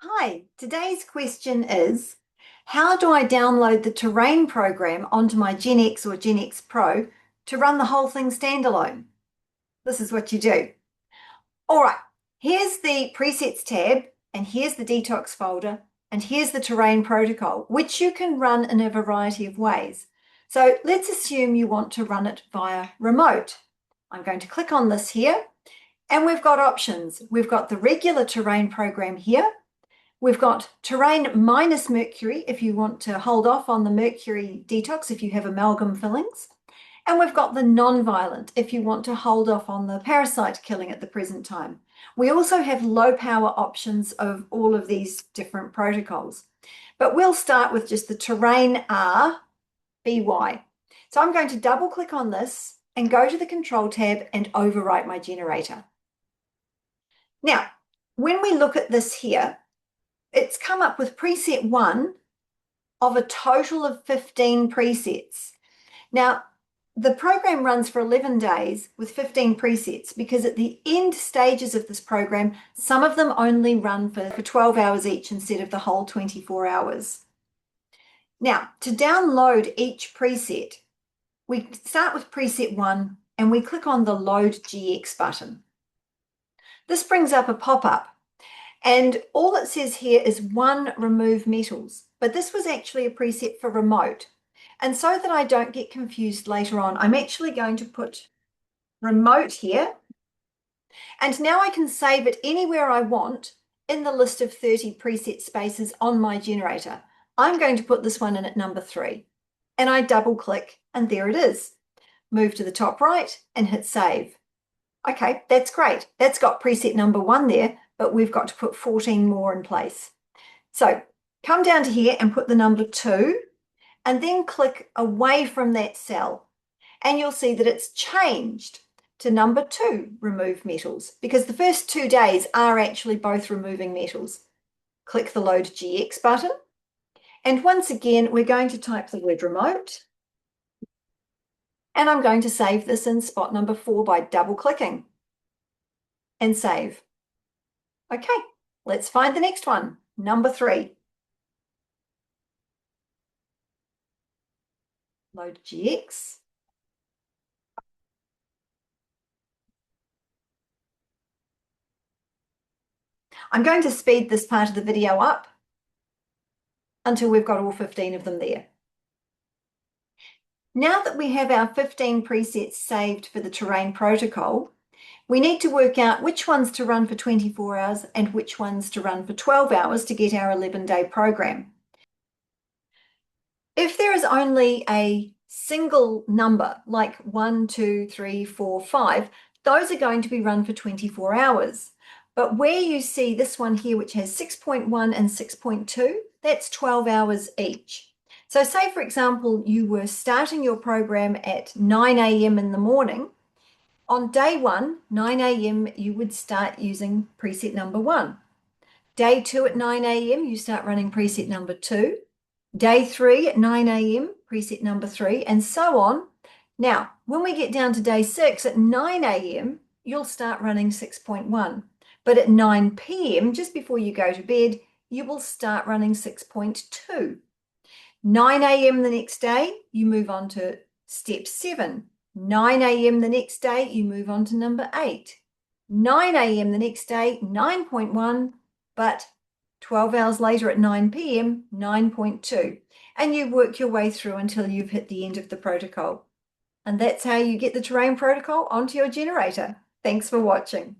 Hi, today's question is, how do I download the terrain program onto my Gen X or Gen X Pro to run the whole thing standalone? This is what you do. All right, here's the presets tab, and here's the detox folder, and here's the terrain protocol, which you can run in a variety of ways. So let's assume you want to run it via remote. I'm going to click on this here, and we've got options. We've got the regular terrain program here. We've got terrain minus mercury if you want to hold off on the mercury detox if you have amalgam fillings. And we've got the non-violent if you want to hold off on the parasite killing at the present time. We also have low power options of all of these different protocols. But we'll start with just the terrain R BY. So I'm going to double click on this and go to the control tab and overwrite my generator. Now, when we look at this here, it's come up with preset 1 of a total of 15 presets. Now, the program runs for 11 days with 15 presets because at the end stages of this program, some of them only run for 12 hours each instead of the whole 24 hours. Now, to download each preset, we start with preset 1 and we click on the Load GX button. This brings up a pop-up. And all it says here is 1 remove metals, but this was actually a preset for remote. And so that I don't get confused later on, I'm actually going to put remote here. And now I can save it anywhere I want in the list of 30 preset spaces on my generator. I'm going to put this one in at number 3. And I double click and there it is. Move to the top right and hit save. Okay, that's great. That's got preset number 1 there, but we've got to put 14 more in place. So come down to here and put the number 2 and then click away from that cell. And you'll see that it's changed to number 2, remove metals, because the first 2 days are actually both removing metals. Click the Load GX button. And once again, we're going to type the word remote. And I'm going to save this in spot number 4 by double clicking and save. Okay, let's find the next one, number 3. Load GX. I'm going to speed this part of the video up until we've got all 15 of them there. Now that we have our 15 presets saved for the terrain protocol, we need to work out which ones to run for 24 hours and which ones to run for 12 hours to get our 11-day program. If there is only a single number, like 1, 2, 3, 4, 5, those are going to be run for 24 hours. But where you see this one here, which has 6.1 and 6.2, that's 12 hours each. So say, for example, you were starting your program at 9 a.m. in the morning. On day 1, 9 a.m., you would start using preset number 1. Day 2 at 9 a.m., you start running preset number 2. Day 3 at 9 a.m., preset number 3, and so on. Now, when we get down to day 6 at 9 a.m., you'll start running 6.1. But at 9 p.m., just before you go to bed, you will start running 6.2. 9 a.m. the next day, you move on to step 7. 9 a.m. the next day, you move on to number 8. 9 a.m. the next day, 9.1, but 12 hours later at 9 p.m., 9.2. And you work your way through until you've hit the end of the protocol. And that's how you get the terrain protocol onto your generator. Thanks for watching.